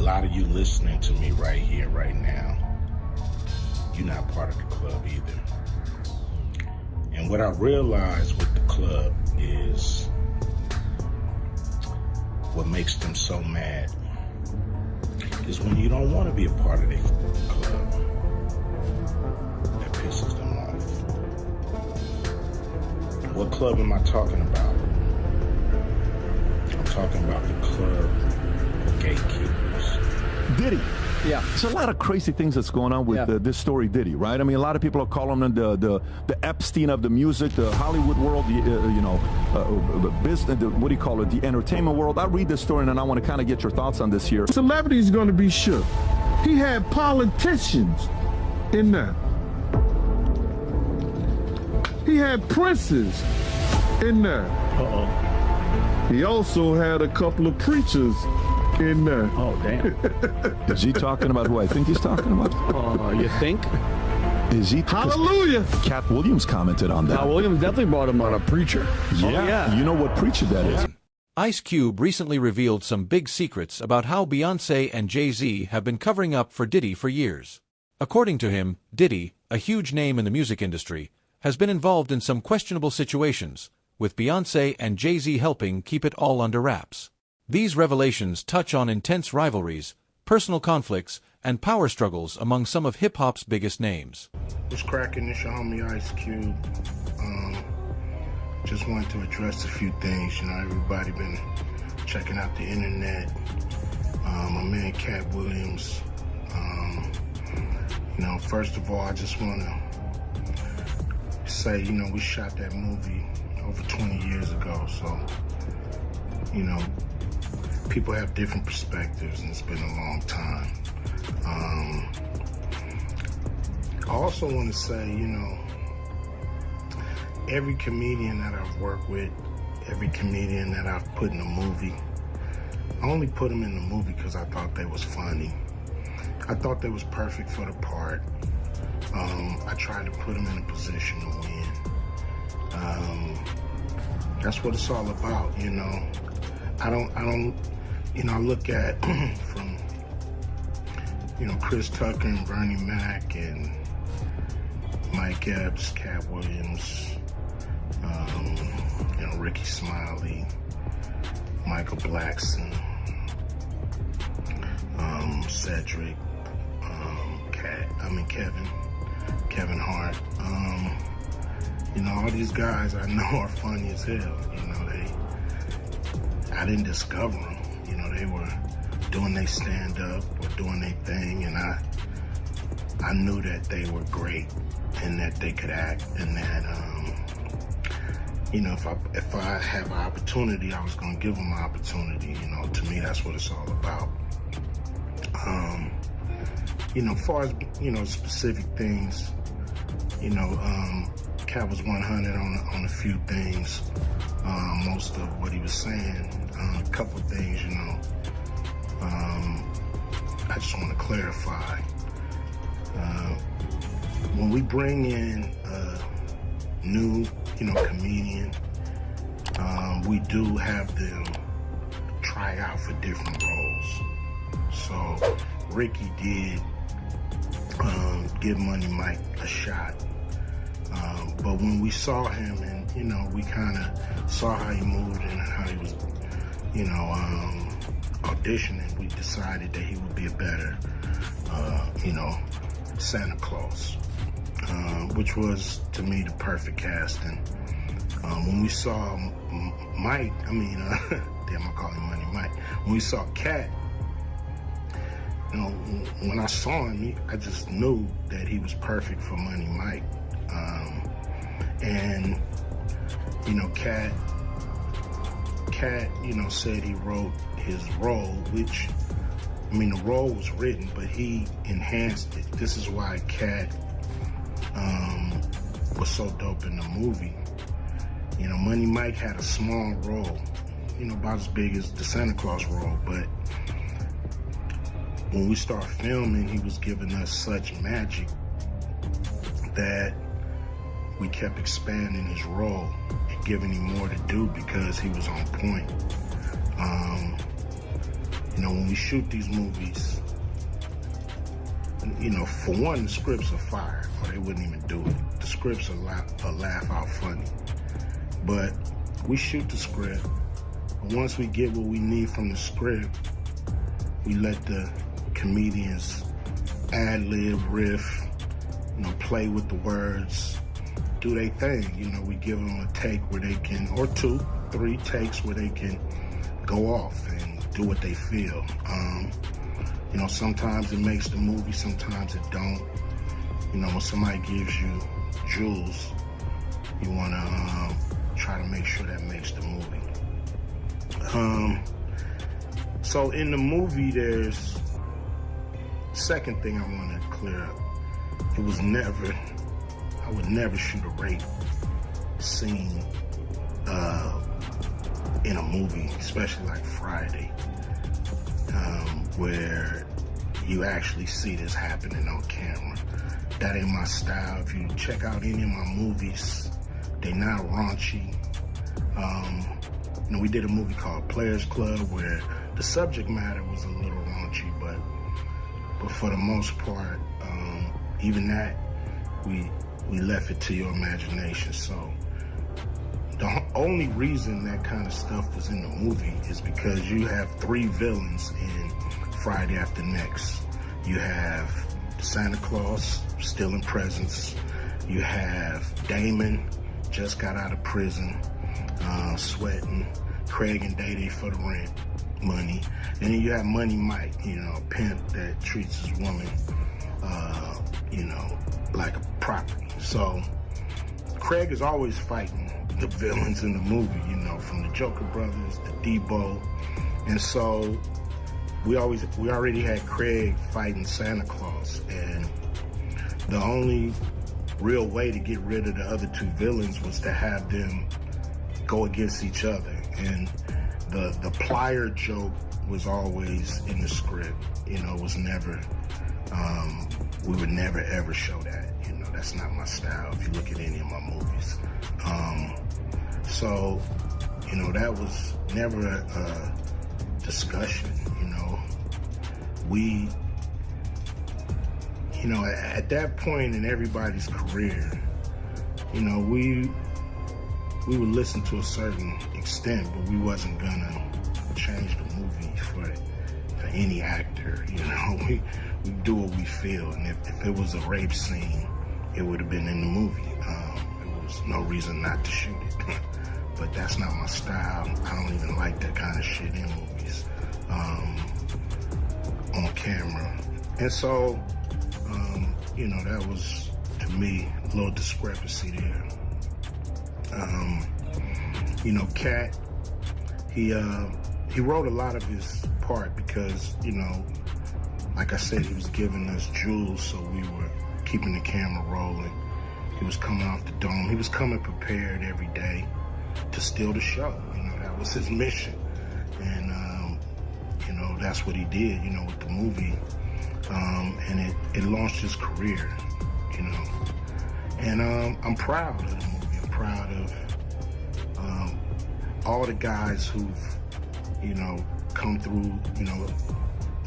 lot of you listening to me right here, right now, you're not part of the club either. And what I realized with the club is what makes them so mad is when you don't want to be a part of their club. That pisses them off. What club am I talking about? I'm talking about the club of gatekeepers. Diddy. Yeah. There's a lot of crazy things that's going on with this story, Diddy, right? I mean, a lot of people are calling him the Epstein of the music, the Hollywood world, the business, what do you call it, the entertainment world. I'll read this story, and I want to kind of get your thoughts on this here. Celebrities going to be shook. He had politicians in there. He had princes in there. Uh-oh. He also had a couple of preachers in there. Oh, damn. Is he talking about who I think he's talking about? You think? Is he? Hallelujah. Cat Williams commented on that. Cat Williams definitely brought him on a preacher. Yeah. You know what preacher that is. Ice Cube recently revealed some big secrets about how Beyoncé and Jay-Z have been covering up for Diddy for years. According to him, Diddy, a huge name in the music industry, has been involved in some questionable situations, with Beyoncé and Jay-Z helping keep it all under wraps. These revelations touch on intense rivalries, personal conflicts, and power struggles among some of hip-hop's biggest names. What's cracking? It's your homie Ice Cube. Just wanted to address a few things. You know, everybody been checking out the internet. My man Cat Williams. First of all, I just want to say, we shot that movie over 20 years ago, so, people have different perspectives, and it's been a long time. I also want to say, every comedian that I've worked with, every comedian that I've put in a movie, I only put them in the movie because I thought they was funny. I thought they was perfect for the part. I tried to put them in a position to win. That's what it's all about, I look at from, Chris Tucker and Bernie Mac and Mike Epps, Cat Williams, Ricky Smiley, Michael Blackson, Cedric, Kevin Hart. All these guys I know are funny as hell. I didn't discover them. They were doing their stand-up or doing their thing, and I knew that they were great and that they could act, and that if I have an opportunity, I was gonna give them an opportunity. To me, that's what it's all about. As far as specific things, Cat was 100 on a few things. Most of what he was saying, a couple of things, I just want to clarify. When we bring in a new, comedian, we do have them try out for different roles. So Ricky did give Money Mike a shot. But when we saw him and, we kind of saw how he moved and how he was, auditioning, we decided that he would be a better, Santa Claus, which was, to me, the perfect casting. When we saw Mike, damn, I call him Money Mike. When we saw Cat, when I saw him, I just knew that he was perfect for Money Mike. And, Cat, said he wrote his role, which, the role was written, but he enhanced it. This is why Cat was so dope in the movie. Money Mike had a small role, about as big as the Santa Claus role, but when we started filming, he was giving us such magic that we kept expanding his role and giving him more to do because he was on point. You know, when we shoot these movies, you know, for one, the scripts are fire, or they wouldn't even do it. The scripts are laugh out funny. But we shoot the script, and once we get what we need from the script, we let the comedians ad-lib, riff, you know, play with the words, do their thing. You know, we give them a take where they can, or 2, 3 takes where they can go off and do what they feel. You know, sometimes it makes the movie, sometimes it don't. You know, when somebody gives you jewels, you want to try to make sure that makes the movie. So in the movie, there's second thing I want to clear up. It was never, I would never shoot a rape scene in a movie, especially like Friday, where you actually see this happening on camera. That ain't my style. If you check out any of my movies, they not raunchy. You know, we did a movie called Players Club where the subject matter was a little raunchy, but for the most part, even that, we left it to your imagination. So the only reason that kind of stuff was in the movie is because you have 3 villains in Friday After Next. You have Santa Claus stealing presents. You have Damon, just got out of prison, sweating. Craig and Day for the rent money. And then you have Money Mike, you know, a pimp that treats his woman, you know, like a property. So Craig is always fighting the villains in the movie, you know, from the Joker Brothers, the Debo. And so we already had Craig fighting Santa Claus, and the only real way to get rid of the other 2 villains was to have them go against each other. And the plier joke was always in the script. You know, it was never, we would never ever show that. You know, that's not my style if you look at any of my movies. So, you know, that was never a discussion, you know. We, you know, at that point in everybody's career, you know, we would listen to a certain extent, but we wasn't gonna change the movie for any actor, you know. We do what we feel, and if it was a rape scene, it would have been in the movie. There was no reason not to shoot it. But that's not my style. I don't even like that kind of shit in movies, on camera. And so, you know, that was, to me, a little discrepancy there. You know, Cat, he wrote a lot of his part because, you know, like I said, he was giving us jewels, so we were keeping the camera rolling. He was coming off the dome. He was coming prepared every day to steal the show. You know, that was his mission. And, you know, that's what he did, you know, with the movie. And it launched his career, you know. And I'm proud of the movie. I'm proud of all the guys who've, you know, come through, you know,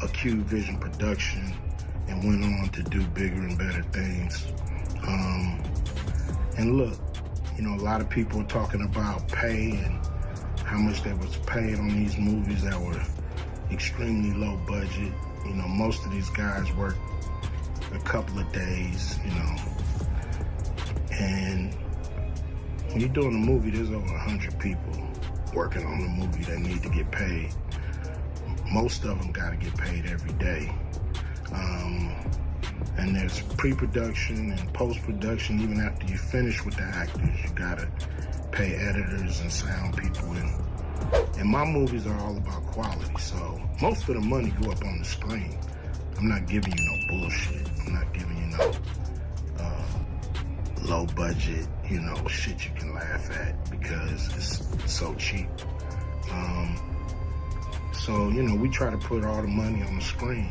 Acute Vision Production and went on to do bigger and better things. And look, you know, a lot of people are talking about pay and how much they was paid on these movies that were extremely low budget. You know, most of these guys work a couple of days, you know. And when you're doing a movie, there's over 100 people working on the movie that need to get paid. Most of them got to get paid every day. And there's pre-production and post-production. Even after you finish with the actors, you got to pay editors and sound people. And my movies are all about quality, so most of the money go up on the screen. I'm not giving you no bullshit. I'm not giving you no low budget, you know, shit you can laugh at because it's so cheap. So, you know, we try to put all the money on the screen.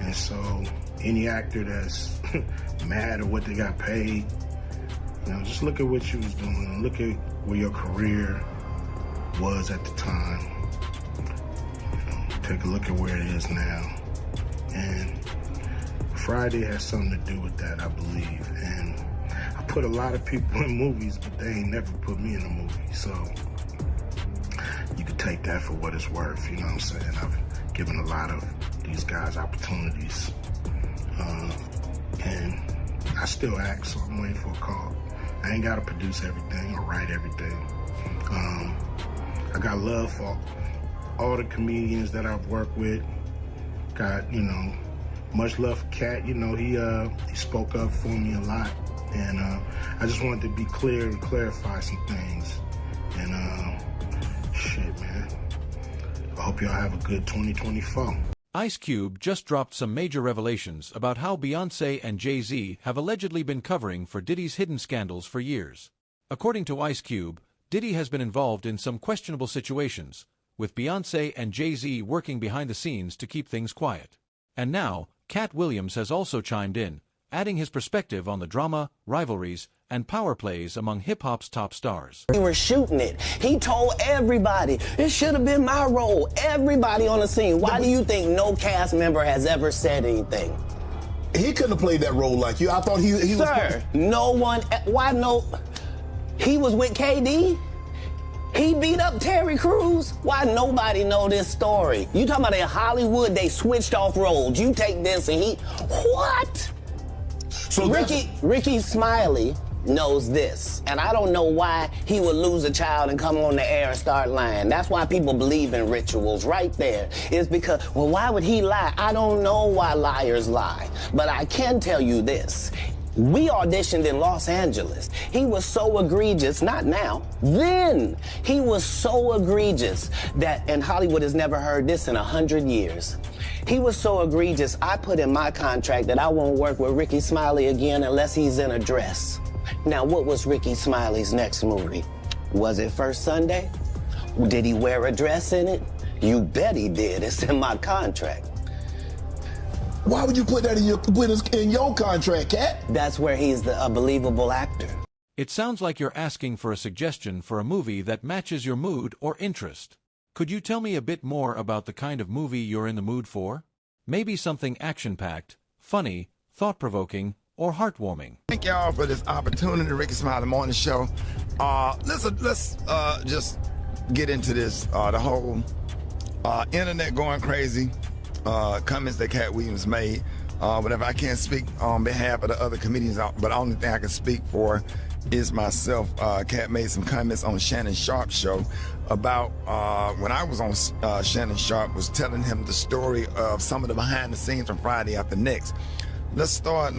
And so any actor that's mad at what they got paid, you know, just look at what you was doing. Look at where your career was at the time. You know, take a look at where it is now. And Friday has something to do with that, I believe. And I put a lot of people in movies, but they ain't never put me in a movie. So you can take that for what it's worth, you know what I'm saying? I've given a lot of these guys opportunities. And I still act, so I'm waiting for a call. I ain't got to produce everything or write everything. I got love for all the comedians that I've worked with. Got, you know, much love for Cat. You know, he spoke up for me a lot. And I just wanted to be clear and clarify some things. And shit, man. I hope y'all have a good 2024. Ice Cube just dropped some major revelations about how Beyoncé and Jay-Z have allegedly been covering for Diddy's hidden scandals for years. According to Ice Cube, Diddy has been involved in some questionable situations, with Beyoncé and Jay-Z working behind the scenes to keep things quiet. And now, Cat Williams has also chimed in, adding his perspective on the drama, rivalries, and power plays among hip-hop's top stars. We were shooting it. He told everybody, it should have been my role. Everybody on the scene. Why do you think no cast member has ever said anything? He couldn't have played that role like you. I thought he was... Sir, no one... Why no... He was with KD? He beat up Terry Crews? Why nobody know this story? You talking about in Hollywood, they switched off roles. You take this and he... What? So Ricky Smiley knows this, and I don't know why he would lose a child and come on the air and start lying. That's why people believe in rituals right there. It's because, well, why would he lie? I don't know why liars lie, but I can tell you this. We auditioned in Los Angeles. He was so egregious, not now, then. He was so egregious that, and Hollywood has never heard this in 100 years. He was so egregious, I put in my contract that I won't work with Ricky Smiley again unless he's in a dress. Now, what was Ricky Smiley's next movie? Was it First Sunday? Did he wear a dress in it? You bet he did. It's in my contract. Why would you put that in your contract, Cat? That's where he's a believable actor. It sounds like you're asking for a suggestion for a movie that matches your mood or interest. Could you tell me a bit more about the kind of movie you're in the mood for? Maybe something action-packed, funny, thought-provoking, or heartwarming. Thank y'all for this opportunity, Ricky Smiley Morning Show. Let's just get into this. The whole internet going crazy. Comments that Cat Williams made. Whatever. I can't speak on behalf of the other comedians, but the only thing I can speak for is myself. Cat made some comments on Shannon Sharp's show about when I was on Shannon Sharp, was telling him the story of some of the behind the scenes from Friday After Next. Let's start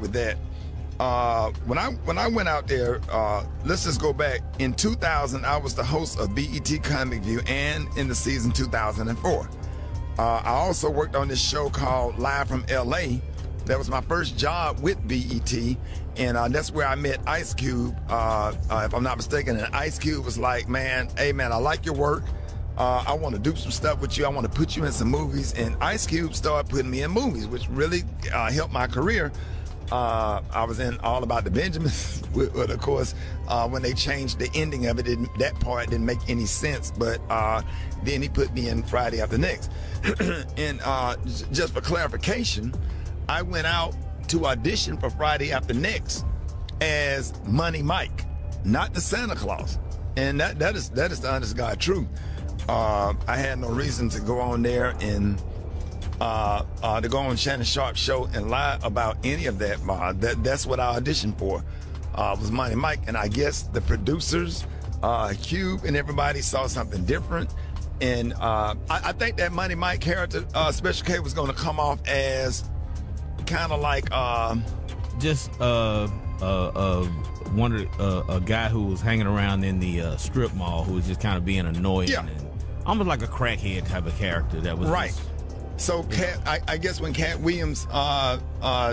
with that. When I went out there, let's just go back. In 2000, I was the host of BET Comic View, and in the season 2004. I also worked on this show called Live from LA. That was my first job with BET, and that's where I met Ice Cube, if I'm not mistaken. And Ice Cube was like, man, hey man, I like your work. I want to do some stuff with you. I want to put you in some movies. And Ice Cube started putting me in movies, which really helped my career. I was in All About the Benjamins, but of course, when they changed the ending of it, that part didn't make any sense. But then he put me in Friday After Next. And just for clarification, I went out to audition for Friday After Next as Money Mike, not the Santa Claus. And that is the honest God truth. I had no reason to go on there and to go on Shannon Sharp's show and lie about any of that. That's what I auditioned for, was Money Mike. And I guess the producers, Cube and everybody saw something different. And I think that Money Mike character, Special K, was going to come off as kind of like just a guy who was hanging around in the strip mall who was just kind of being annoying. Yeah. And almost like a crackhead type of character that was right. So I guess when Cat Williams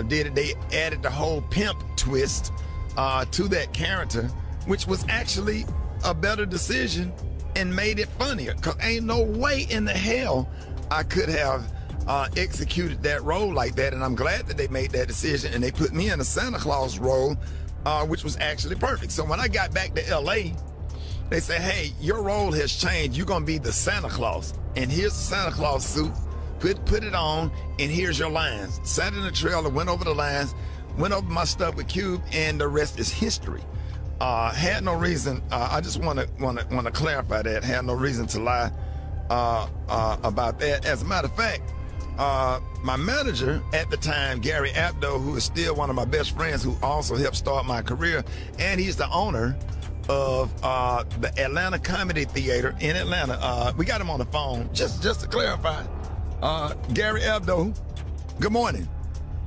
did it, they added the whole pimp twist to that character, which was actually a better decision and made it funnier. Because ain't no way in the hell I could have executed that role like that. And I'm glad that they made that decision and they put me in a Santa Claus role, which was actually perfect. So when I got back to LA, they said, hey, your role has changed. You're going to be the Santa Claus. and here's the Santa Claus suit. Put it on, and here's your lines. Sat in the trailer, went over the lines, went over my stuff with Cube, and the rest is history. Had no reason. I just want to clarify that. Had no reason to lie about that. As a matter of fact, my manager at the time, Gary Abdo, who is still one of my best friends, who also helped start my career, and he's the owner of the Atlanta Comedy Theater in Atlanta. We got him on the phone. Just to clarify, Gary Abdo, good morning.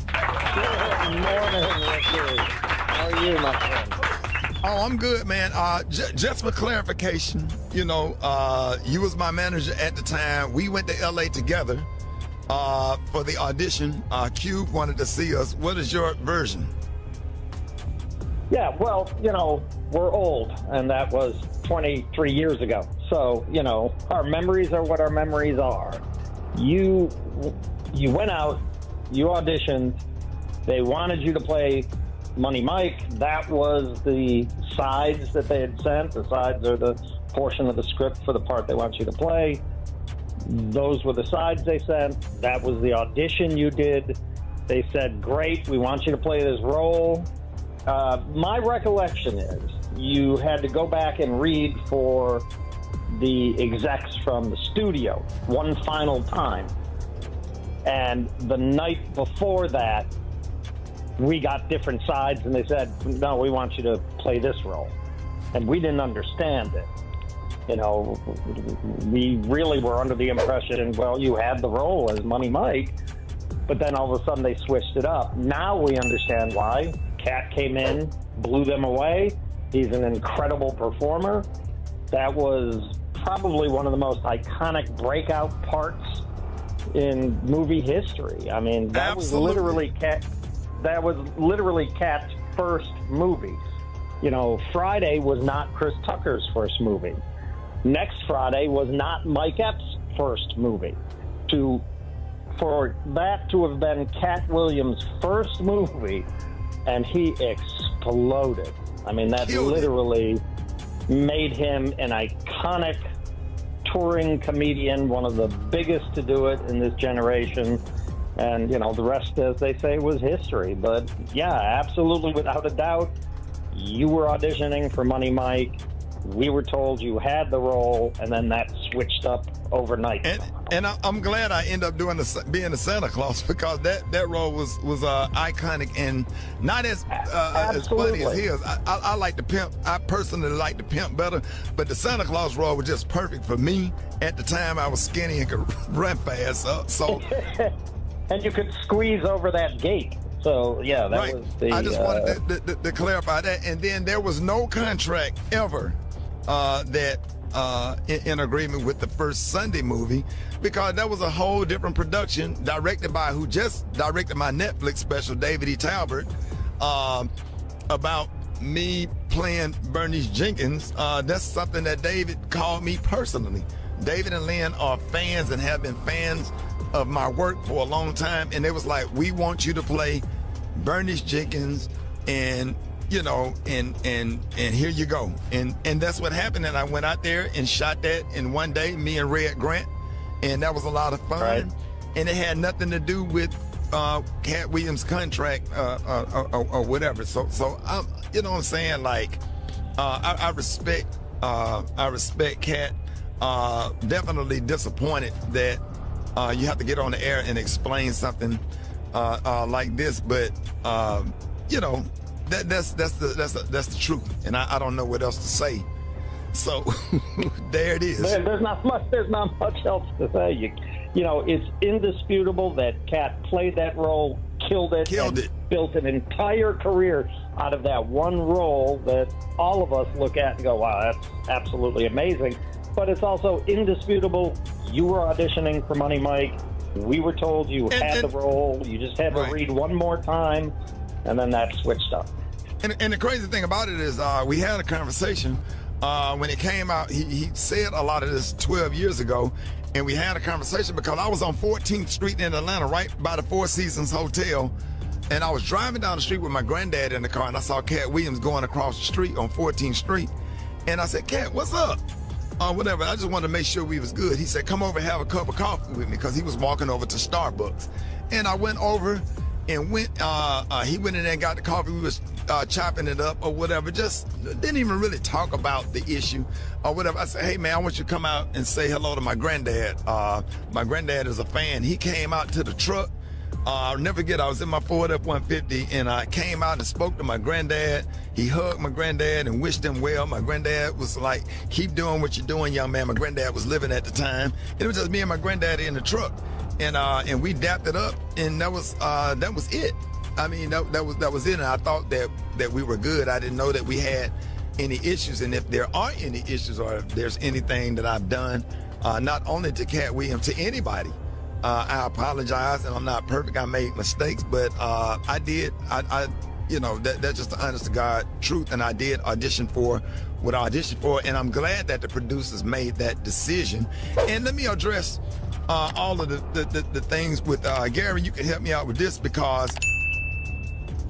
Good morning, Ricky. How are you, my friend? Oh, I'm good, man. Just for clarification, you know, you was my manager at the time. We went to LA together for the audition. Cube wanted to see us. What is your version? Yeah, well, you know, we're old, and that was 23 years ago. So, you know, our memories are what our memories are. You went out, you auditioned, they wanted you to play Money Mike. That was the sides that they had sent. The sides are the portion of the script for the part they want you to play. Those were the sides they sent. That was the audition you did. They said, great, we want you to play this role. My recollection is you had to go back and read for the execs from the studio one final time. And the night before that, we got different sides, and they said, no, we want you to play this role. And we didn't understand it. You know, we really were under the impression, well, you had the role as Money Mike, but then all of a sudden they switched it up. Now we understand why. Cat came in, blew them away. He's an incredible performer. That was probably one of the most iconic breakout parts in movie history. I mean, that was literally Cat's first movie. You know, Friday was not Chris Tucker's first movie. Next Friday was not Mike Epps' first movie. For that to have been Cat Williams' first movie, and he exploded. I mean, that literally made him an iconic touring comedian, one of the biggest to do it in this generation. And, you know, the rest, as they say, was history. But, yeah, absolutely, without a doubt, you were auditioning for Money Mike. We were told you had the role, and then that switched up overnight. And I'm glad I ended up being the Santa Claus, because that role was iconic and not as funny as his. I like the pimp. I personally like the pimp better, but the Santa Claus role was just perfect for me. At the time, I was skinny and could run fast. So. And you could squeeze over that gate. So, yeah, that was the... I just wanted to clarify that. And then there was no contract ever in agreement with the first Sunday movie, because that was a whole different production directed by who just directed my Netflix special, David E. Talbert, about me playing Bernice Jenkins. That's something that David called me personally. David and Lynn are fans and have been fans of my work for a long time, and it was like, we want you to play Bernice Jenkins, and you know, and here you go, and that's what happened. And I went out there and shot that in one day, me and Red Grant, and that was a lot of fun. Right. And it had nothing to do with Cat Williams' contract or whatever. So I'm, you know what I'm saying? Like, I respect Cat. Definitely disappointed that you have to get on the air and explain something like this, but you know, that's the truth, and I don't know what else to say. So there it is. There's not much else to say. You know, it's indisputable that Cat played that role, killed it, built an entire career out of that one role that all of us look at and go, wow, that's absolutely amazing. But it's also indisputable you were auditioning for Money Mike. We were told you had the role. You just had to read one more time, and then that switched up. And the crazy thing about it is we had a conversation when it came out. He said a lot of this 12 years ago, and we had a conversation because I was on 14th Street in Atlanta, right by the Four Seasons Hotel, and I was driving down the street with my granddad in the car, and I saw Cat Williams going across the street on 14th Street, and I said, Cat, what's up? whatever. I just wanted to make sure we was good. He said, come over and have a cup of coffee with me, because he was walking over to Starbucks. And I went over and he went in there and got the coffee. We was chopping it up or whatever. Just didn't even really talk about the issue or whatever. I said, hey man, I want you to come out and say hello to my granddad. My granddad is a fan. He came out to the truck. I'll never forget, I was in my Ford F-150 and I came out and spoke to my granddad. He hugged my granddad and wished him well. My granddad was like, keep doing what you're doing, young man. My granddad was living at the time. It was just me and my granddad in the truck. And we dapped it up, and that was it. I mean, that was it. And I thought that we were good. I didn't know that we had any issues. And if there are any issues, or if there's anything that I've done, not only to Cat Williams, to anybody, I apologize. And I'm not perfect. I made mistakes, but I did. You know, that's just the honest to God truth. And I did audition for what I auditioned for, and I'm glad that the producers made that decision. And let me address all of the things with Gary. You can help me out with this, because,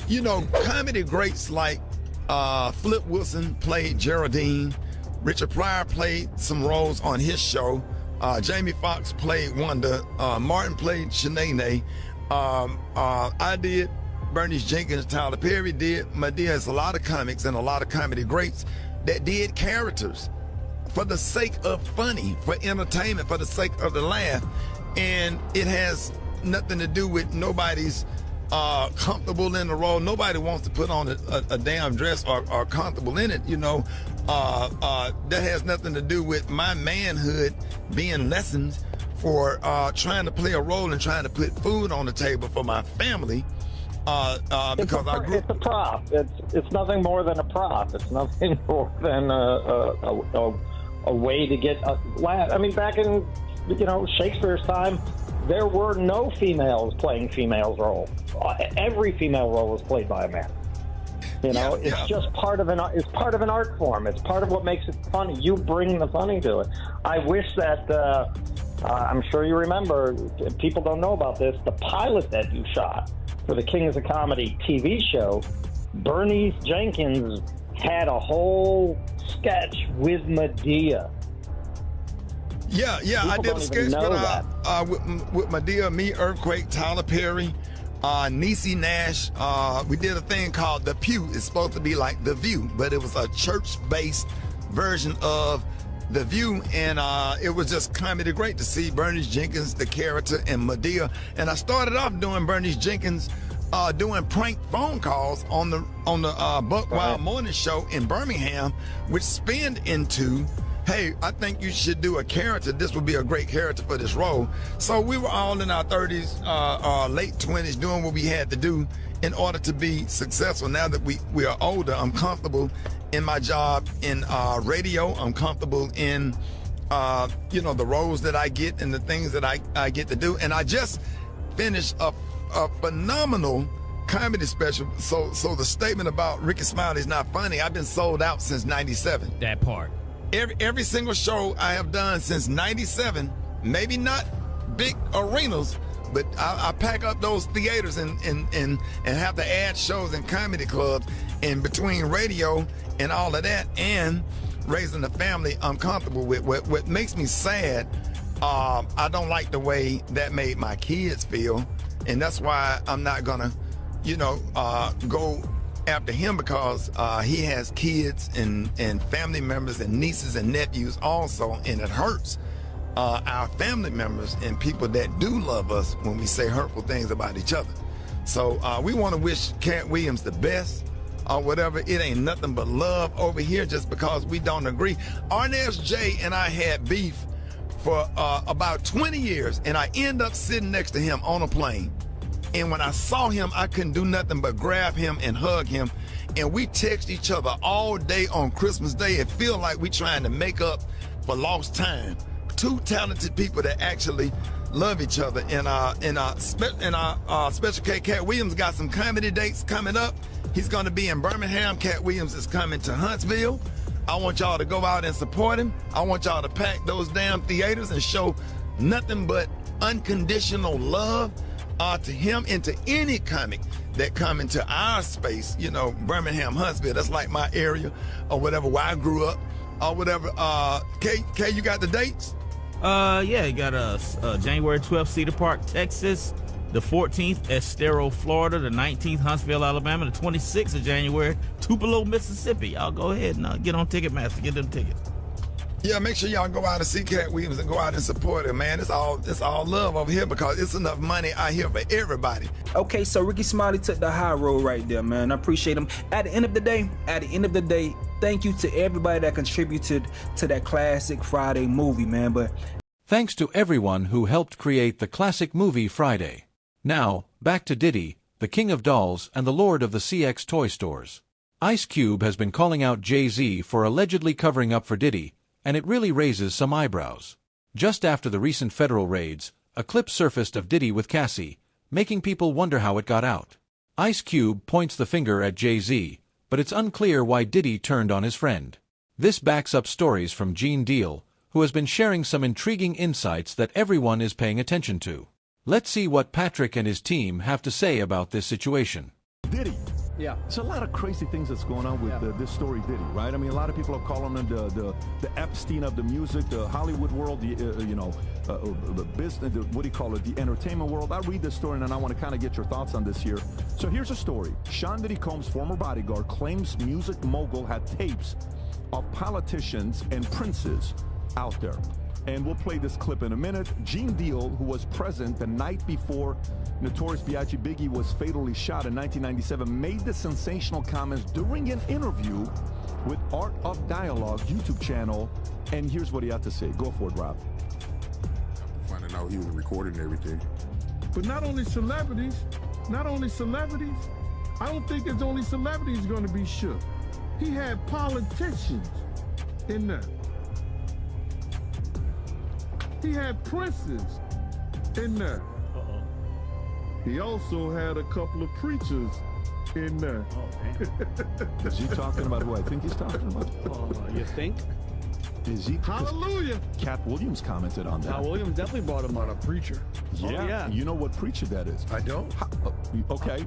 you know, comedy greats like Flip Wilson played Geraldine, Richard Pryor played some roles on his show, Jamie Foxx played Wanda, Martin played Shanae, I did, Bernice Jenkins, Tyler Perry did, Madea. Has a lot of comics and a lot of comedy greats that did characters for the sake of funny, for entertainment, for the sake of the laugh. And it has nothing to do with nobody's comfortable in the role. Nobody wants to put on a damn dress or comfortable in it, you know. That has nothing to do with my manhood being lessened for trying to play a role and trying to put food on the table for my family. Because it's a prop. It's nothing more than a prop. It's nothing more than a way to get a laugh. I mean, back in Shakespeare's time, there were no females playing female roles. Every female role was played by a man. You know, it's just part of an art form. It's part of what makes it funny. You bring the funny to it. I wish that I'm sure you remember. People don't know about this. The pilot that you shot for the Kings of Comedy TV show, Bernice Jenkins had a whole sketch with Madea. Yeah, I did a sketch with Madea, me, Earthquake, Tyler Perry, Niecy Nash. We did a thing called The Pew. It's supposed to be like The View, but it was a church-based version of The View, and it was just comedy great to see Bernice Jenkins, the character, and Madea. And I started off doing Bernice Jenkins doing prank phone calls on the Buck Wild Morning Show in Birmingham, which spinned into, hey, I think you should do a character. This would be a great character for this role. So we were all in our 30s, late 20s, doing what we had to do in order to be successful. Now that we are older, I'm comfortable in my job in radio. I'm comfortable in, the roles that I get and the things that I get to do. And I just finished a phenomenal comedy special. So the statement about Ricky Smiley is not funny, I've been sold out since 97. That part. Every single show I have done since 97, maybe not big arenas, but I pack up those theaters and have to add shows in comedy clubs. And between radio and all of that and raising a family, I'm comfortable with. What makes me sad, I don't like the way that made my kids feel. And that's why I'm not gonna, go after him, because he has kids and family members and nieces and nephews also, and it hurts our family members and people that do love us when we say hurtful things about each other. So we want to wish Cat Williams the best or whatever. It ain't nothing but love over here just because we don't agree. Arnez J and I had beef for about 20 years, and I end up sitting next to him on a plane. And when I saw him, I couldn't do nothing but grab him and hug him. And we text each other all day on Christmas Day. It feels like we trying to make up for lost time. Two talented people that actually love each other. And our Special K, Cat Williams, got some comedy dates coming up. He's going to be in Birmingham. Cat Williams is coming to Huntsville. I want y'all to go out and support him. I want y'all to pack those damn theaters and show nothing but unconditional love to him and to any comic that come into our space, Birmingham, Huntsville. That's like my area or whatever, where I grew up. or whatever. K, you got the dates? Yeah, you got January 12th, Cedar Park, Texas. The 14th, Estero, Florida. The 19th, Huntsville, Alabama. The 26th of January, Tupelo, Mississippi. Y'all go ahead and get on Ticketmaster. Get them tickets. Yeah, make sure y'all go out and see Cat Williams and go out and support him, man. It's all love over here because it's enough money out here for everybody. Okay, so Ricky Smiley took the high road right there, man. I appreciate him. At the end of the day, thank you to everybody that contributed to that classic Friday movie, man. But thanks to everyone who helped create the classic movie Friday. Now, back to Diddy, the king of dolls and the lord of the CX toy stores. Ice Cube has been calling out Jay-Z for allegedly covering up for Diddy, and it really raises some eyebrows. Just after the recent federal raids, a clip surfaced of Diddy with Cassie, making people wonder how it got out. Ice Cube points the finger at Jay-Z, but it's unclear why Diddy turned on his friend. This backs up stories from Gene Deal, who has been sharing some intriguing insights that everyone is paying attention to. Let's see what Patrick and his team have to say about this situation. Diddy. Yeah. There's a lot of crazy things that's going on with this story, Diddy, right? I mean, a lot of people are calling him the Epstein of the music, the Hollywood world, the business, what do you call it, the entertainment world. I'll read this story, and I want to kind of get your thoughts on this here. So here's a story. Sean Diddy Combs' former bodyguard claims music mogul had tapes of politicians and princes out there. And we'll play this clip in a minute. Gene Deal, who was present the night before Notorious B.I.G. Biggie was fatally shot in 1997, made the sensational comments during an interview with Art of Dialogue YouTube channel. And here's what he had to say. Go for it, Rob. Finding out he was recording everything. But not only celebrities, I don't think it's only celebrities going to be shook. He had politicians in there. He had princes in there. He also had a couple of preachers in there. Is he talking about who I think he's talking about? You think? Is he? Hallelujah. Cat Williams commented on that. Cat Williams definitely brought him on a preacher. Yeah. You know what preacher that is? I don't. Okay.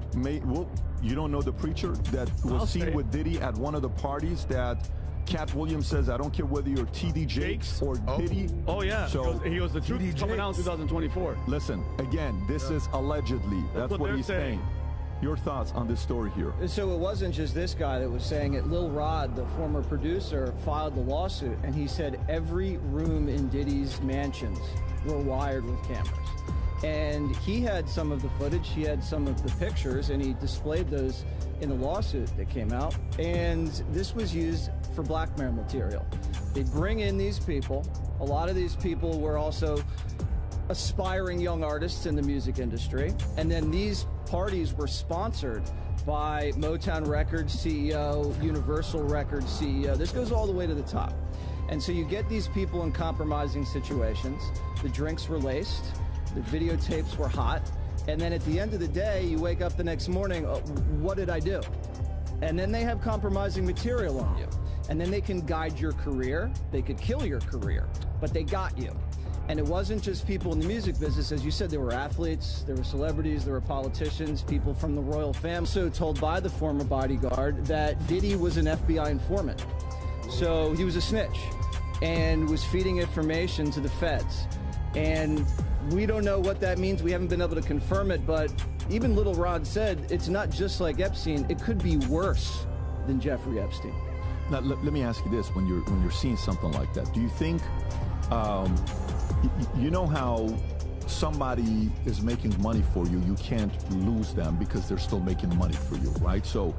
You don't know the preacher that was seen with Diddy at one of the parties that Cat Williams says, I don't care whether you're TD Jakes or Diddy. Oh, yeah. So he was the truth coming out in 2024. Listen, again, this is allegedly. That's what he's saying. Your thoughts on this story here? So it wasn't just this guy that was saying it. Lil Rod, the former producer, filed the lawsuit, and he said every room in Diddy's mansions were wired with cameras. And he had some of the footage, he had some of the pictures, and he displayed those in the lawsuit that came out. And this was used for blackmail material. They bring in these people. A lot of these people were also aspiring young artists in the music industry. And then these parties were sponsored by Motown Records CEO, Universal Records CEO. This goes all the way to the top. And so you get these people in compromising situations. The drinks were laced. The videotapes were hot. And then at the end of the day, you wake up the next morning, what did I do? And then they have compromising material on you. And then they can guide your career. They could kill your career, but they got you. And it wasn't just people in the music business. As you said, there were athletes, there were celebrities, there were politicians, people from the royal family. So told by the former bodyguard that Diddy was an FBI informant. So he was a snitch and was feeding information to the feds. And we don't know what that means. We haven't been able to confirm it, but even Little Rod said it's not just like Epstein. It could be worse than Jeffrey Epstein. Now, let me ask you this: when you're seeing something like that, do you think, you know how somebody is making money for you, you can't lose them because they're still making money for you, right? So,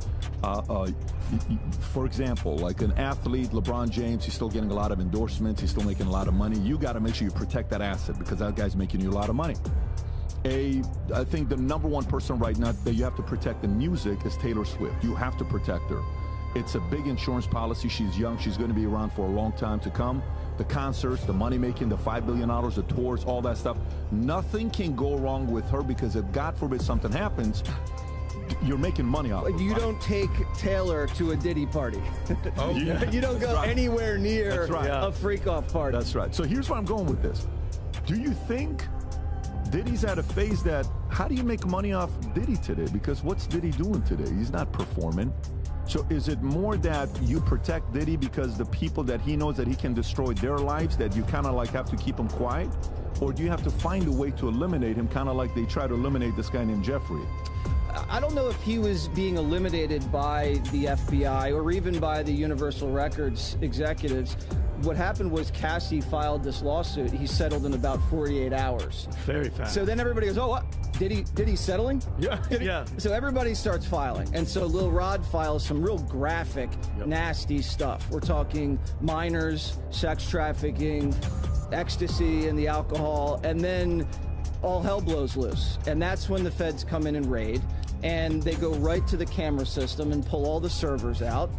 for example, like an athlete, LeBron James, he's still getting a lot of endorsements, he's still making a lot of money. You got to make sure you protect that asset because that guy's making you a lot of money. I think the number one person right now that you have to protect in music is Taylor Swift. You have to protect her. It's a big insurance policy. She's young. She's going to be around for a long time to come. The concerts, the money making, the $5 billion, the tours, all that stuff. Nothing can go wrong with her because if God forbid something happens, you're making money off of it. You don't take Taylor to a Diddy party. Oh, yeah. You don't go anywhere near a freak-off party. That's right. So here's where I'm going with this. Do you think Diddy's at a phase that, how do you make money off Diddy today? Because what's Diddy doing today? He's not performing. So is it more that you protect Diddy because the people that he knows that he can destroy their lives, that you kind of like have to keep him quiet? Or do you have to find a way to eliminate him, kind of like they try to eliminate this guy named Jeffrey? I don't know if he was being eliminated by the FBI or even by the Universal Records executives. What happened was Cassie filed this lawsuit. He settled in about 48 hours. Very fast. So then everybody goes, oh, what? Did he settling? Yeah, yeah. So everybody starts filing. And so Lil Rod files some real graphic, nasty stuff. We're talking minors, sex trafficking, ecstasy and the alcohol, and then all hell blows loose. And that's when the feds come in and raid, and they go right to the camera system and pull all the servers out.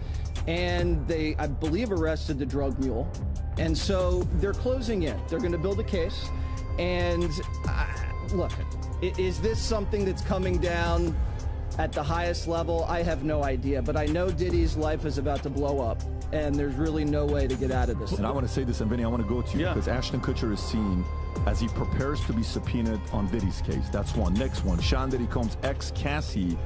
And they, I believe, arrested the drug mule. And so they're closing in. They're going to build a case. And look, is this something that's coming down at the highest level? I have no idea. But I know Diddy's life is about to blow up. And there's really no way to get out of this. And I want to say this, and Vinny, I want to go to you because Ashton Kutcher is seen as he prepares to be subpoenaed on Diddy's case. That's one. Next one, Sean Diddy Combs' ex-Cassie,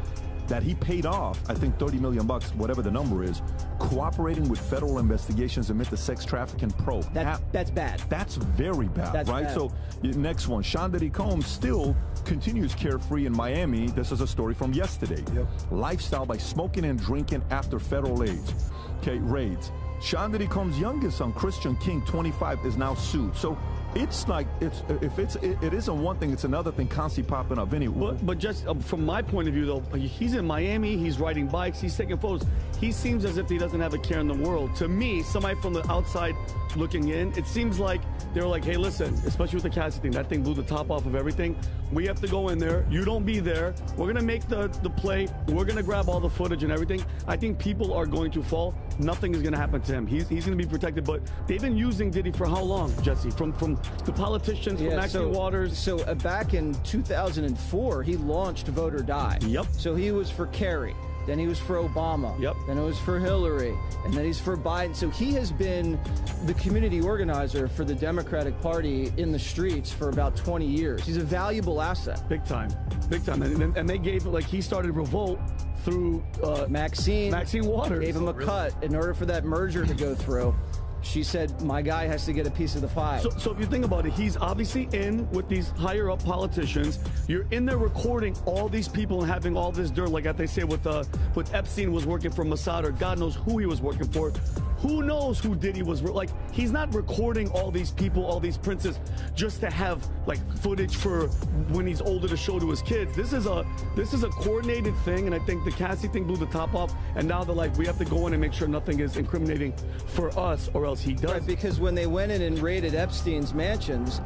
that he paid off, I think $30 million, whatever the number is, cooperating with federal investigations amid the sex trafficking probe. That's bad. That's very bad, that's right? Bad. So next one, Sean Diddy Combs still continues carefree in Miami. This is a story from yesterday. Lifestyle by smoking and drinking after federal raids. Sean Diddy Combs' youngest son, Christian King, 25, is now sued. So it's like, it isn't one thing, it's another thing constantly popping up. Vinny, but just from my point of view, though, he's in Miami, he's riding bikes, he's taking photos. He seems as if he doesn't have a care in the world. To me, somebody from the outside looking in, it seems like they were like, hey, listen, especially with the Cassie thing, that thing blew the top off of everything. We have to go in there. You don't be there. We're going to make the play. We're going to grab all the footage and everything. I think people are going to fall. Nothing is going to happen to him. He's going to be protected. But they've been using Diddy for how long, Jesse? From the politicians, from Maxine Waters. So back in 2004, he launched Vote or Die. Yep. So he was for Kerry. Then he was for Obama. Yep. Then it was for Hillary. And then he's for Biden. So he has been the community organizer for the Democratic Party in the streets for about 20 years. He's a valuable asset. Big time. Big time. And they gave, like, he started Revolt through Maxine Waters. Gave him a cut in order for that merger to go through. She said, my guy has to get a piece of the pie. So if you think about it, he's obviously in with these higher up politicians. You're in there recording all these people and having all this dirt, like they say with Epstein was working for Mossad, or God knows who he was working for. Who knows who Diddy was? Like, he's not recording all these people, all these princes, just to have like footage for when he's older to show to his kids. This is a coordinated thing, and I think the Cassie thing blew the top off. And now they're like, we have to go in and make sure nothing is incriminating for us, or else he does. Right, because when they went in and raided Epstein's mansions,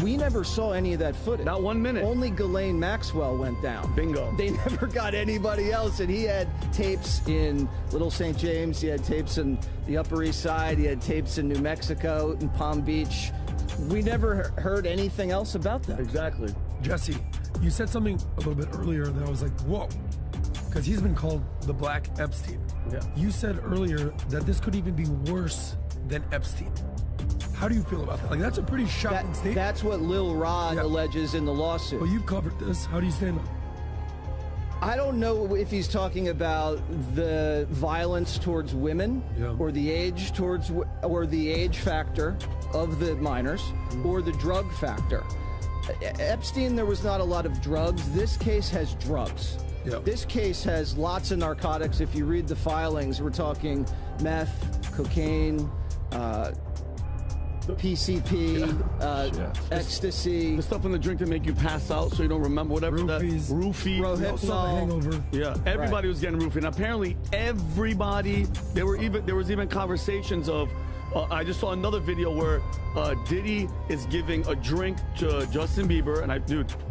we never saw any of that footage. Not 1 minute. Only Ghislaine Maxwell went down. Bingo. They never got anybody else, and he had tapes in Little St. James. He had tapes in the Upper East Side. He had tapes in New Mexico, in Palm Beach. We never heard anything else about that. Exactly. Jesse, you said something a little bit earlier that I was like, whoa, because he's been called the Black Epstein. Yeah. You said earlier that this could even be worse than Epstein. How do you feel about that? Like, that's a pretty shocking statement. That's what Lil Rod alleges in the lawsuit. Well, you've covered this. How do you stand on it? I don't know if he's talking about the violence towards women, or the age or the age factor of the minors, or the drug factor. Epstein, there was not a lot of drugs. This case has drugs. This case has lots of narcotics. If you read the filings, we're talking meth, cocaine, PCP, ecstasy. The stuff in the drink to make you pass out so you don't remember whatever. Roofies. Roofie. Rohypnol. Yeah, everybody was getting roofie. And apparently everybody, there was even conversations of, I just saw another video where Diddy is giving a drink to Justin Bieber, and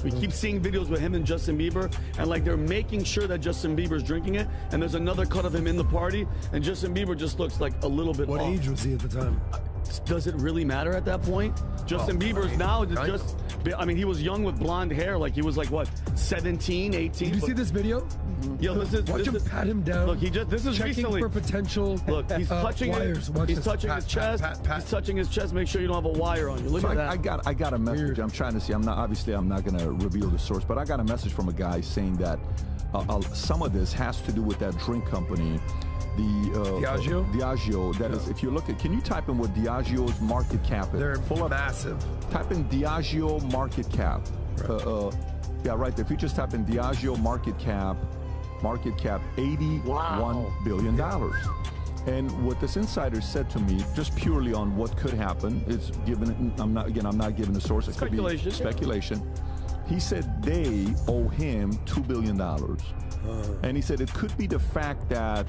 we keep seeing videos with him and Justin Bieber, and like they're making sure that Justin Bieber's drinking it, and there's another cut of him in the party, and Justin Bieber just looks like a little bit off. What age was he at the time? does it really matter at that point? Justin Bieber's now just, I mean, he was young with blonde hair. Like, he was like, what, 17, 18? Did you see this video? Yo, Watch him pat him down. Look, this is checking recently. for potential Look, he's touching wires. He's touching his chest. He's touching his chest. Make sure you don't have a wire on you. Look at that. I got a message. Weird. I'm trying to see. I'm not going to reveal the source, but I got a message from a guy saying that some of this has to do with that drink company, Diageo. Diageo. That is, if you look at, can you type in what Diageo's market cap is? They're full of massive. Type in Diageo market cap. Right. Yeah, right there. If you just type in Diageo market cap, $81 billion. And what this insider said to me, just purely on what could happen, is given. I'm not giving the source. It Speculation. Could be speculation. He said they owe him $2 billion, and he said it could be the fact that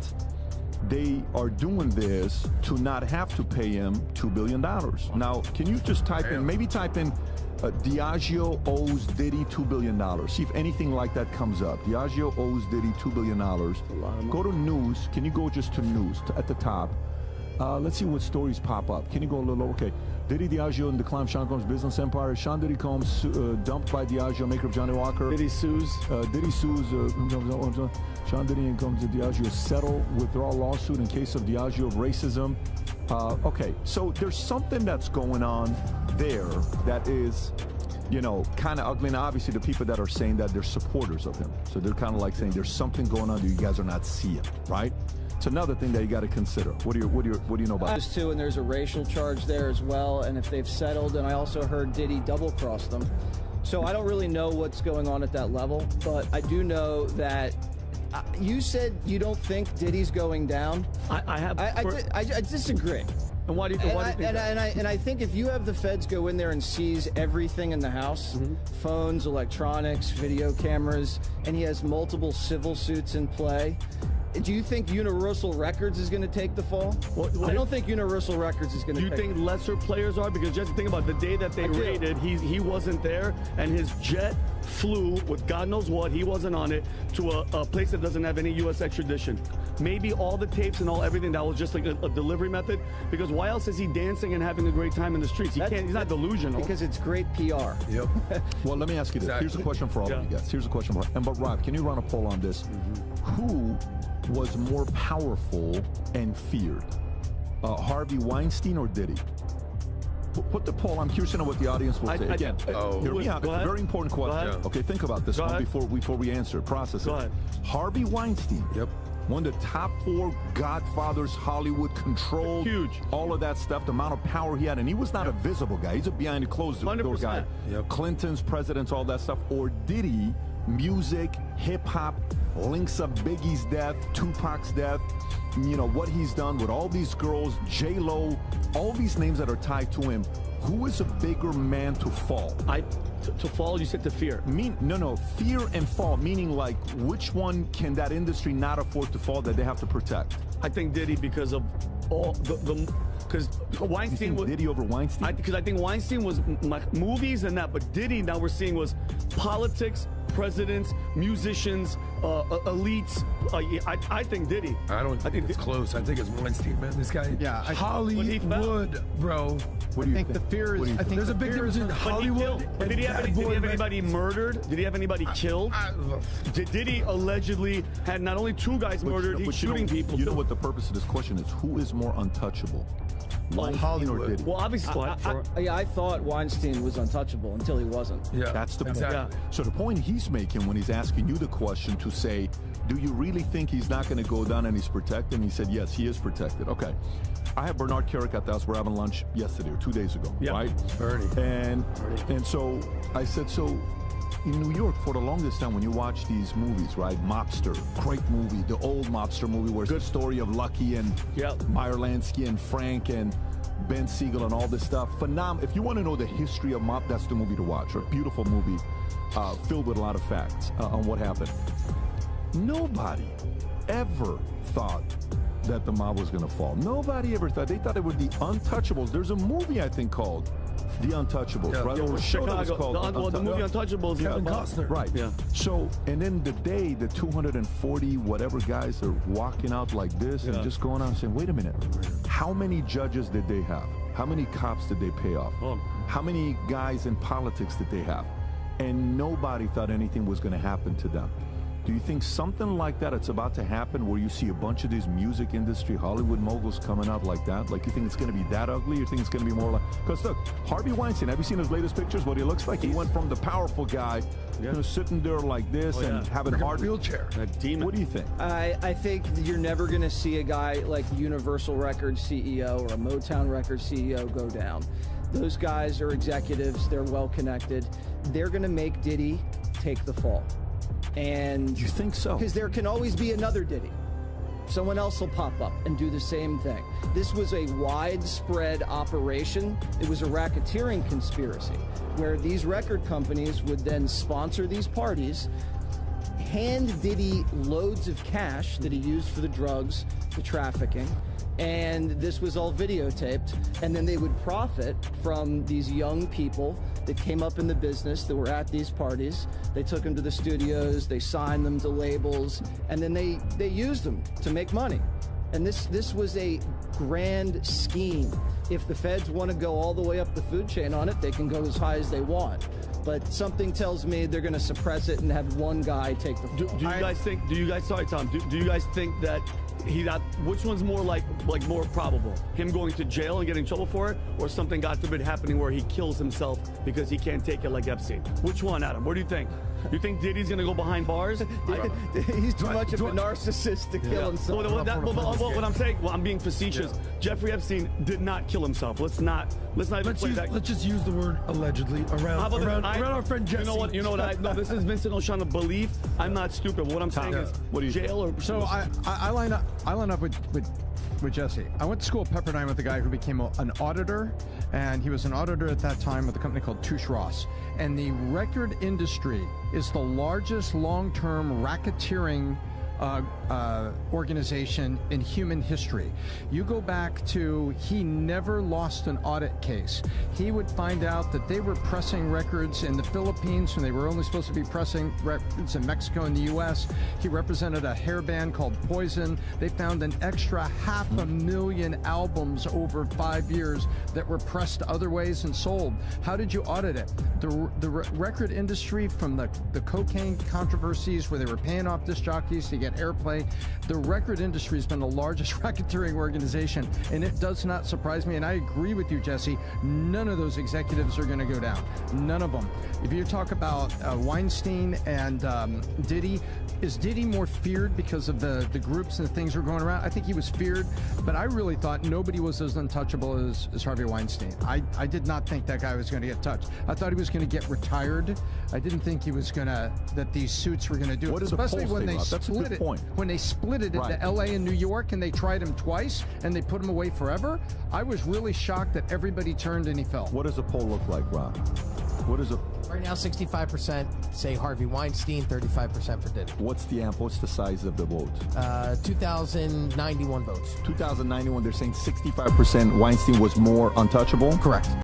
they are doing this to not have to pay him $2 billion. Now, can you just type in? Maybe type in. Diageo owes Diddy $2 billion. See if anything like that comes up. Diageo owes Diddy $2 billion. Go to news. Can you go just to news at the top? Let's see what stories pop up. Can you go a little? Okay. Diddy Diageo in decline of Sean Combs' business empire. Sean Diddy Combs dumped by Diageo, maker of Johnny Walker. Diddy sues. Sean Diddy and Combs and Diageo settle withdrawal lawsuit in case of Diageo racism. Okay, so there's something that's going on there that is, kind of ugly. Now, obviously, the people that are saying that, they're supporters of him. So they're kind of like saying there's something going on that you guys are not seeing, right? It's another thing that you got to consider. What do you know about this? Too, and there's a racial charge there as well. And if they've settled, and I also heard Diddy double-cross them. So I don't really know what's going on at that level, but I do know that you said you don't think Diddy's going down. I disagree. And why do you think that? And I think if you have the feds go in there and seize everything in the house, phones, electronics, video cameras, and he has multiple civil suits in play, do you think Universal Records is going to take the fall? I don't think Universal Records is going to. Do you think lesser players are? Because just think about the day that they raided, he wasn't there, and his jet flew with God knows what. He wasn't on it to a place that doesn't have any U.S. extradition. Maybe all the tapes and everything that was just like a delivery method. Because why else is he dancing and having a great time in the streets? He's not delusional. Because it's great PR. Yep. Well, let me ask you this. Here's a question for all of you guys. Here's a question for. But Rob, can you run a poll on this? Who was more powerful and feared, Harvey Weinstein or Diddy? Put the poll. I'm curious to know what the audience will say. Again, hear me out. It's a very important question. Okay, think about this one before we answer. Process it. Harvey Weinstein. Yep. One of the top 4 Godfathers, Hollywood controlled, huge, all of that stuff, the amount of power he had, and he was not a visible guy. He's a behind the closed door guy. Clintons, presidents, all that stuff. Or Diddy, music, hip hop, links up Biggie's death, Tupac's death, what he's done with all these girls, J-Lo, all these names that are tied to him. Who is a bigger man to fall? To fall, you said to fear. No, fear and fall, meaning like which one can that industry not afford to fall that they have to protect? I think Diddy because of all because Weinstein was Diddy over Weinstein. Because I think Weinstein was movies and that, but Diddy now we're seeing was politics, presidents, musicians, elites. I think Diddy. I think it's close. I think it's Weinstein, man. This guy. Yeah, Hollywood, bro. What do you think? The fear is. I think there's a big difference between Hollywood. But did he have anybody murdered? Did he have anybody killed? Did he allegedly had not only 2 guys murdered, he's shooting people. You know what the purpose of this question is? Who is more untouchable? Weinstein or Diddy? Well, obviously, I thought Weinstein was untouchable until he wasn't. Yeah, that's the point. Exactly. So the point he's making when he's asking you the question to say, do you really think he's not going to go down and he's protected? And he said, yes, he is protected. Okay. I have Bernard Carrick at the house. We're having lunch yesterday or 2 days ago, right? Bernie. And so I said, so in New York, for the longest time, when you watch these movies, right? Mobster, great movie, the old Mobster movie where it's the story of Lucky and Meyer Lansky and Frank and Ben Siegel and all this stuff. Phenomenal. If you want to know the history of mob, that's the movie to watch. A beautiful movie filled with a lot of facts on what happened. Nobody ever thought that the mob was going to fall. Nobody ever thought. They thought it were the Untouchables. There's a movie, I think, called The Untouchables, right? Or Chicago. The movie Untouchables. Kevin Costner. Right. Yeah. So, and then the day the 240 whatever guys are walking out like this and just going out and saying, wait a minute, how many judges did they have? How many cops did they pay off? How many guys in politics did they have? And nobody thought anything was going to happen to them. Do you think something like that it's about to happen where you see a bunch of these music industry, Hollywood moguls coming out like that? Like, you think it's going to be that ugly? You think it's going to be more like... Because, look, Harvey Weinstein, have you seen his latest pictures, what he looks like? He went from the powerful guy, you know, sitting there like this and having a hard... wheelchair. A demon. What do you think? I think you're never going to see a guy like Universal Records CEO or a Motown Records CEO go down. Those guys are executives. They're well-connected. They're going to make Diddy take the fall. And you think so? Because there can always be another Diddy. Someone else will pop up and do the same thing. This was a widespread operation. It was a racketeering conspiracy where these record companies would then sponsor these parties, hand Diddy loads of cash that he used for the drugs, the trafficking, and this was all videotaped, and then they would profit from these young people that came up in the business that were at these parties. They took them to the studios, they signed them to labels, and then they used them to make money. And this was a grand scheme. If the feds want to go all the way up the food chain on it, they can go as high as they want. But something tells me they're going to suppress it and have one guy take the fall. Do you guys think? Sorry, Tom. Do you guys think that which one's more like more probable? Him going to jail and getting in trouble for it, or something, God forbid, happening where he kills himself because he can't take it like Epstein? Which one, Adam? What do you think? You think Diddy's going to go behind bars? He's too much of a narcissist to kill himself. What I'm saying, I'm being facetious. Yeah. Jeffrey Epstein did not kill himself. Let's not even play that. Let's just use the word allegedly around our friend Jesse. You know what? No, this is Vincent O'Shannon's belief. I'm not stupid. What I'm saying is, what do you jail or? So I line up with Jesse. I went to school at Pepperdine with a guy who became an auditor, and he was an auditor at that time with a company called Touche Ross. And the record industry is the largest long-term racketeering organization in human history. You go back to, he never lost an audit case. He would find out that they were pressing records in the Philippines when they were only supposed to be pressing records in Mexico and the US. He represented a hair band called Poison. They found an extra 500,000 albums over 5 years that were pressed other ways and sold. How did you audit it? The record industry, from the cocaine controversies where they were paying off disc jockeys to get airplay, the record industry has been the largest racketeering organization, and it does not surprise me. And I agree with you, Jesse. None of those executives are going to go down. None of them. If you talk about Weinstein and Diddy, is Diddy more feared because of the groups and the things that were going around? I think he was feared, but I really thought nobody was as untouchable as Harvey Weinstein. I did not think that guy was going to get touched. I thought he was going to get retired. I didn't think he was going to, that these suits were going to do it. Especially when they split it. When they split it into LA and New York and they tried him twice and they put him away forever, I was really shocked that everybody turned and he fell. What does the poll look like, Rob? What is it? Right now, 65% say Harvey Weinstein, 35% for Diddy. What's the size of the vote? 2,091 votes. 2,091, they're saying 65% Weinstein was more untouchable? Correct.